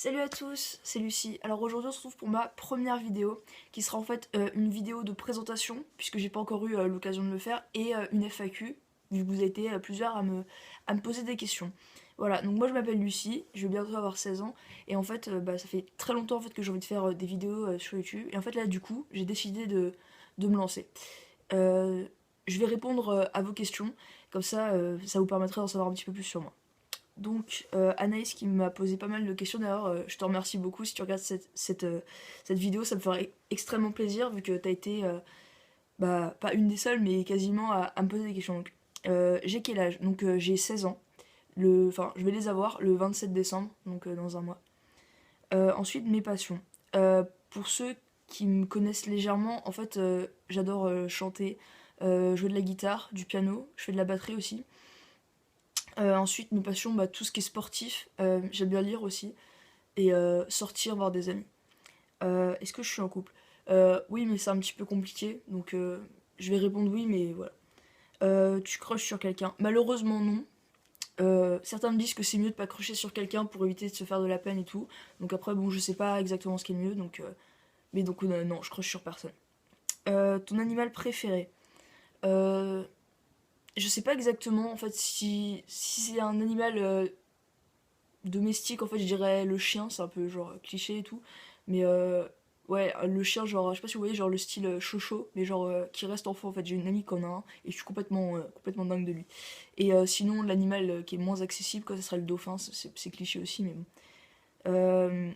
Salut à tous, c'est Lucie. Alors aujourd'hui on se retrouve pour ma première vidéo qui sera en fait une vidéo de présentation puisque j'ai pas encore eu l'occasion de le faire et une FAQ vu que vous avez été plusieurs à me poser des questions. Voilà, donc moi je m'appelle Lucie, je vais bientôt avoir 16 ans et en fait ça fait très longtemps en fait que j'ai envie de faire des vidéos sur YouTube et en fait là du coup j'ai décidé de me lancer. Euh, je vais répondre à vos questions, comme ça vous permettra d'en savoir un petit peu plus sur moi. Donc Anaïs qui m'a posé pas mal de questions d'ailleurs, je te remercie beaucoup si tu regardes cette vidéo, ça me ferait extrêmement plaisir vu que t'as été pas une des seules mais quasiment à me poser des questions. Donc, j'ai quel âge? Donc j'ai 16 ans, enfin je vais les avoir le 27 décembre, donc dans un mois. Ensuite mes passions. Pour ceux qui me connaissent légèrement, en fait j'adore chanter, jouer de la guitare, du piano, je fais de la batterie aussi. Ensuite, mes passions, tout ce qui est sportif, j'aime bien lire aussi, et sortir, voir des amis. Est-ce que je suis en couple? Oui, mais c'est un petit peu compliqué, donc je vais répondre oui, mais voilà. Tu crushes sur quelqu'un? Malheureusement, non. Certains me disent que c'est mieux de pas crusher sur quelqu'un pour éviter de se faire de la peine et tout. Donc après, bon, je sais pas exactement ce qui est le mieux, donc, mais donc non, je crush sur personne. Ton animal préféré? Euh, je sais pas exactement, en fait, si c'est un animal domestique, en fait, je dirais le chien, c'est un peu genre cliché et tout. Mais ouais, le chien, genre, je sais pas si vous voyez, genre le style chocho, mais genre qui reste enfant en fait. J'ai une amie qui en a un et je suis complètement dingue de lui. Et sinon, l'animal qui est moins accessible, quoi, ça serait le dauphin, c'est cliché aussi, mais bon. Euh,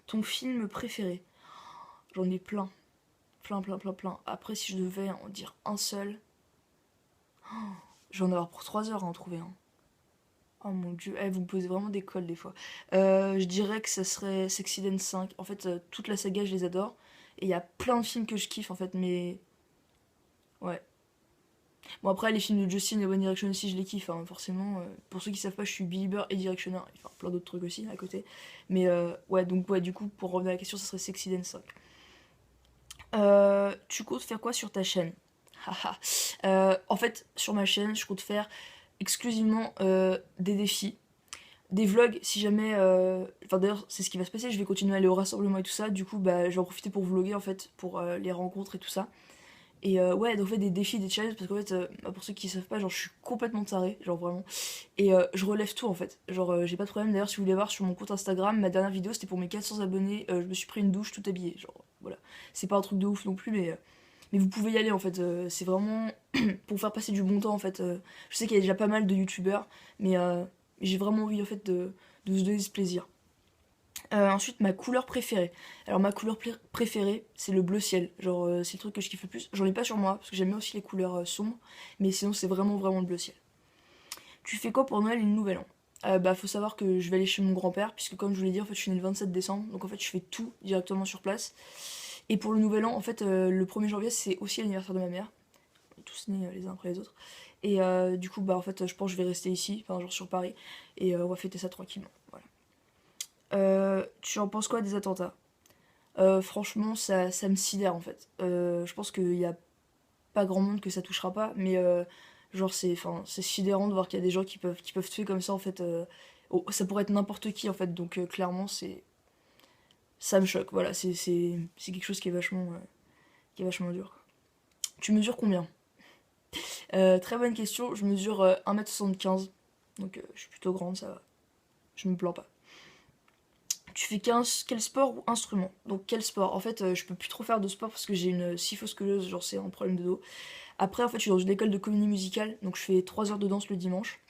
ton film préféré? J'en ai plein, plein. Après, si je devais en dire un seul, j'en ai avoir pour 3 heures à en trouver un. Oh mon dieu, vous me posez vraiment des cols des fois. Je dirais que ça serait Sexy Dance 5. En fait, toute la saga, je les adore. Et il y a plein de films que je kiffe en fait, mais ouais. Bon, après, les films de Justin et One Direction aussi, je les kiffe, hein, forcément. Pour ceux qui savent pas, je suis Belieber et Directioner. Enfin, plein d'autres trucs aussi à côté. Mais ouais, donc ouais, du coup, pour revenir à la question, ça serait Sexy Dance 5. Tu comptes faire quoi sur ta chaîne? Haha. En fait, sur ma chaîne, je compte faire exclusivement des défis. Des vlogs si jamais enfin d'ailleurs c'est ce qui va se passer, je vais continuer à aller au rassemblement et tout ça, du coup je vais en profiter pour vlogger en fait pour les rencontres et tout ça. Et ouais, donc en fait des défis, des challenges, parce qu'en fait pour ceux qui savent pas, genre je suis complètement tarée, genre vraiment. Et je relève tout en fait, genre j'ai pas de problème. D'ailleurs si vous voulez voir sur mon compte Instagram, ma dernière vidéo c'était pour mes 400 abonnés, je me suis pris une douche tout habillée, genre voilà. C'est pas un truc de ouf non plus, mais vous pouvez y aller en fait, c'est vraiment pour faire passer du bon temps en fait. Je sais qu'il y a déjà pas mal de youtubeurs, mais j'ai vraiment envie en fait de se donner ce plaisir. Ensuite, ma couleur préférée. Alors ma couleur préférée, c'est le bleu ciel. Genre c'est le truc que je kiffe le plus. J'en ai pas sur moi parce que j'aime bien aussi les couleurs sombres, mais sinon c'est vraiment le bleu ciel. Tu fais quoi pour Noël et le Nouvel An? Faut savoir que je vais aller chez mon grand-père puisque comme je vous l'ai dit en fait je suis née le 27 décembre, donc en fait je fais tout directement sur place. Et pour le Nouvel An, en fait le 1er janvier c'est aussi l'anniversaire de ma mère. On est tous nés les uns après les autres. Et du coup en fait je pense que je vais rester ici, enfin genre sur Paris, et on va fêter ça tranquillement. Voilà. Tu en penses quoi des attentats? Franchement, ça me sidère en fait. Je pense qu'il y a pas grand monde que ça touchera pas, mais genre c'est sidérant de voir qu'il y a des gens qui peuvent tuer comme ça en fait. Ça pourrait être n'importe qui en fait, donc clairement ça me choque. Voilà, c'est quelque chose qui est vachement dur. Tu mesures combien? Très bonne question. Je mesure 1,75 m, donc je suis plutôt grande, ça va. Je me plains pas. Tu fais quel sport ou instrument? Donc quel sport? En fait, je peux plus trop faire de sport parce que j'ai une scoliose, genre c'est un problème de dos. Après, en fait, je suis dans une école de comédie musicale, donc je fais 3 heures de danse le dimanche.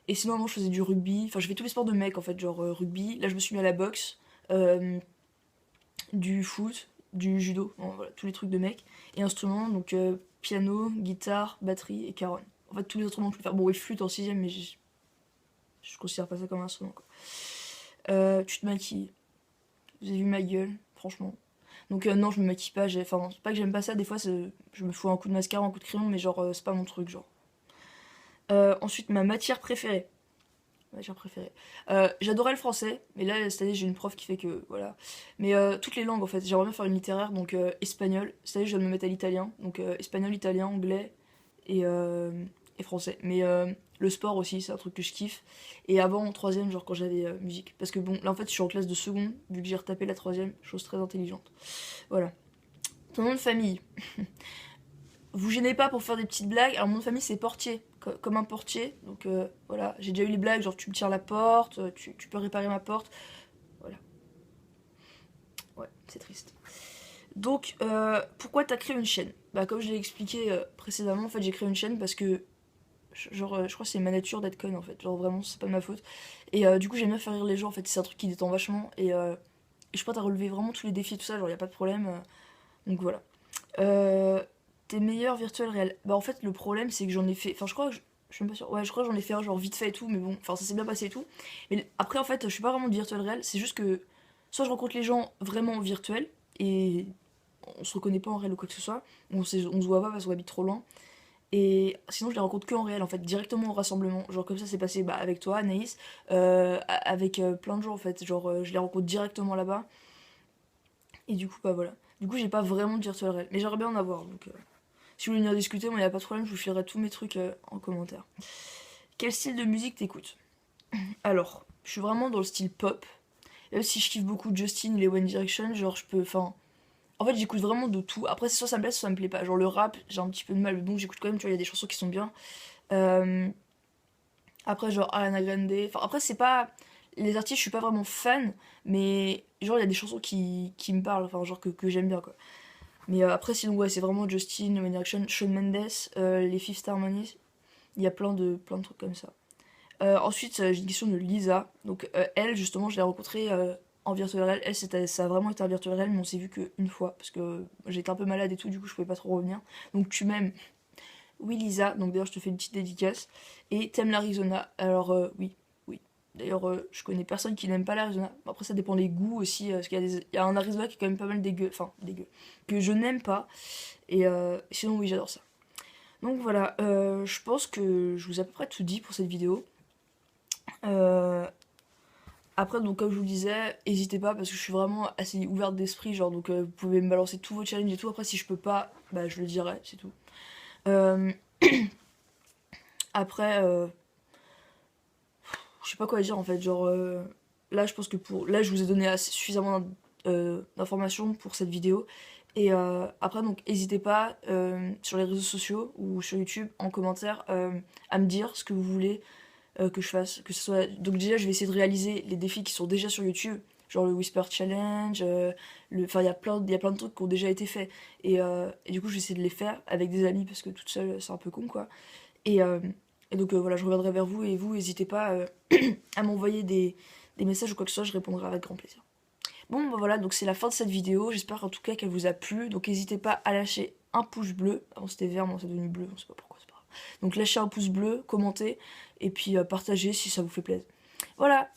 Et sinon, avant, je faisais du rugby. Enfin, je fais tous les sports de mecs, en fait, genre rugby. Là, je me suis mis à la boxe, euh, du foot, du judo, bon, voilà, tous les trucs de mecs. Et instruments, donc piano, guitare, batterie et caronne. En fait, tous les instruments que je peux faire. Bon, et flûte en sixième, mais je considère pas ça comme un instrument, quoi. Tu te maquilles. Vous avez vu ma gueule, franchement. Donc non, je me maquille pas. Enfin, c'est pas que j'aime pas ça. Des fois, je me fous un coup de mascara, un coup de crayon, mais genre, c'est pas mon truc, genre. Ensuite, ma matière préférée. Matière préférée. J'adorais le français, mais là, cette année, j'ai une prof qui fait que, voilà. Mais toutes les langues, en fait. J'aimerais bien faire une littéraire, donc espagnol. Cette année, je dois me mettre à l'italien. Donc espagnol, italien, anglais et, et français. Mais Le sport aussi, c'est un truc que je kiffe. Et avant, en troisième, genre quand j'avais musique. Parce que bon, là en fait, je suis en classe de seconde, vu que j'ai retapé la troisième, chose très intelligente. Voilà. Ton nom de famille. Vous gênez pas pour faire des petites blagues. Alors, mon nom de famille, c'est portier, comme un portier. Donc voilà, j'ai déjà eu les blagues, genre tu me tires la porte, tu peux réparer ma porte. Voilà. Ouais, c'est triste. Donc, pourquoi t'as créé une chaîne? Bah, comme je l'ai expliqué précédemment, en fait, j'ai créé une chaîne parce que genre, je crois que c'est ma nature d'être conne en fait. Genre, vraiment, c'est pas de ma faute. Et du coup, j'aime bien faire rire les gens en fait. C'est un truc qui détend vachement. Et je pense à relever vraiment tous les défis et tout ça. Genre, y a pas de problème. Donc voilà. Euh, Tes meilleurs virtuels réels. Bah, en fait, le problème, c'est que j'en ai fait. Enfin, je crois que. Je suis même pas sûre. Ouais, je crois que j'en ai fait un genre vite fait et tout. Mais bon, enfin, ça s'est bien passé et tout. Mais après, en fait, je suis pas vraiment de virtuel réel. C'est juste que soit je rencontre les gens vraiment virtuels et on se reconnaît pas en réel ou quoi que ce soit. On se voit pas parce qu'on habite trop loin. Et sinon, je les rencontre que en réel, en fait, directement au rassemblement. Genre, comme ça, c'est passé bah, avec toi, Anaïs, avec plein de gens, en fait. Genre, je les rencontre directement là-bas. Et du coup, bah voilà. Du coup, j'ai pas vraiment de virtuel réel. Mais j'aimerais bien en avoir. Donc, si vous voulez venir discuter, moi, y a pas de problème, je vous filerai tous mes trucs en commentaire. Quel style de musique t'écoutes? Alors, je suis vraiment dans le style pop. Et même si je kiffe beaucoup Justin et les One Direction, genre, je peux. Enfin, en fait, j'écoute vraiment de tout. Après, c'est soit ça me plaît, soit ça me plaît pas. Genre, le rap, j'ai un petit peu de mal. Donc, j'écoute quand même, tu vois, il y a des chansons qui sont bien. Euh, Après, genre Ariana Grande. Enfin, après, c'est pas. Les artistes, je suis pas vraiment fan, mais genre, il y a des chansons qui me parlent, enfin, genre que j'aime bien, quoi. Mais après, sinon, ouais, c'est vraiment Justin, One Direction, Shawn Mendes, les Fifth Harmony. Il y a plein de trucs comme ça. Ensuite, j'ai une question de Lisa. Donc, elle, justement, je l'ai rencontrée en virtuel réel. Elle, ça a vraiment été un virtuel réel, mais on s'est vu qu'une fois, parce que j'étais un peu malade et tout, du coup, je pouvais pas trop revenir. Donc, tu m'aimes. Oui, Lisa, donc d'ailleurs je te fais une petite dédicace. Et t'aimes l'Arizona. Alors oui, oui. D'ailleurs, je connais personne qui n'aime pas l'Arizona. Bon, après, ça dépend des goûts aussi, parce qu'il y a un Arizona qui est quand même pas mal dégueu. Enfin, dégueu. Que je n'aime pas. Et sinon, oui, j'adore ça. Donc voilà, je pense que je vous ai à peu près tout dit pour cette vidéo. Euh, Après, donc comme je vous le disais, n'hésitez pas parce que je suis vraiment assez ouverte d'esprit. Genre, donc vous pouvez me balancer tous vos challenges et tout. Après, si je peux pas, bah je le dirai, c'est tout. Euh, Après, je sais pas quoi dire en fait. Genre, là, je pense que pour. Là, je vous ai donné suffisamment d'informations pour cette vidéo. Et après, donc, n'hésitez pas sur les réseaux sociaux ou sur YouTube en commentaire à me dire ce que vous voulez que je fasse. Que ce soit. Donc, déjà, je vais essayer de réaliser les défis qui sont déjà sur YouTube. Genre le Whisper Challenge, enfin il y a plein de trucs qui ont déjà été faits. Et du coup, je vais essayer de les faire avec des amis parce que toute seule, c'est un peu con quoi. Et, euh, et donc voilà, je reviendrai vers vous et vous, n'hésitez pas à m'envoyer des messages ou quoi que ce soit, je répondrai avec grand plaisir. Bon, bah voilà, donc c'est la fin de cette vidéo. J'espère en tout cas qu'elle vous a plu. Donc n'hésitez pas à lâcher un pouce bleu. Avant c'était vert, maintenant c'est devenu bleu, on sait pas pourquoi, c'est pas grave. Donc lâchez un pouce bleu, commentez et puis partagez si ça vous fait plaisir. Voilà,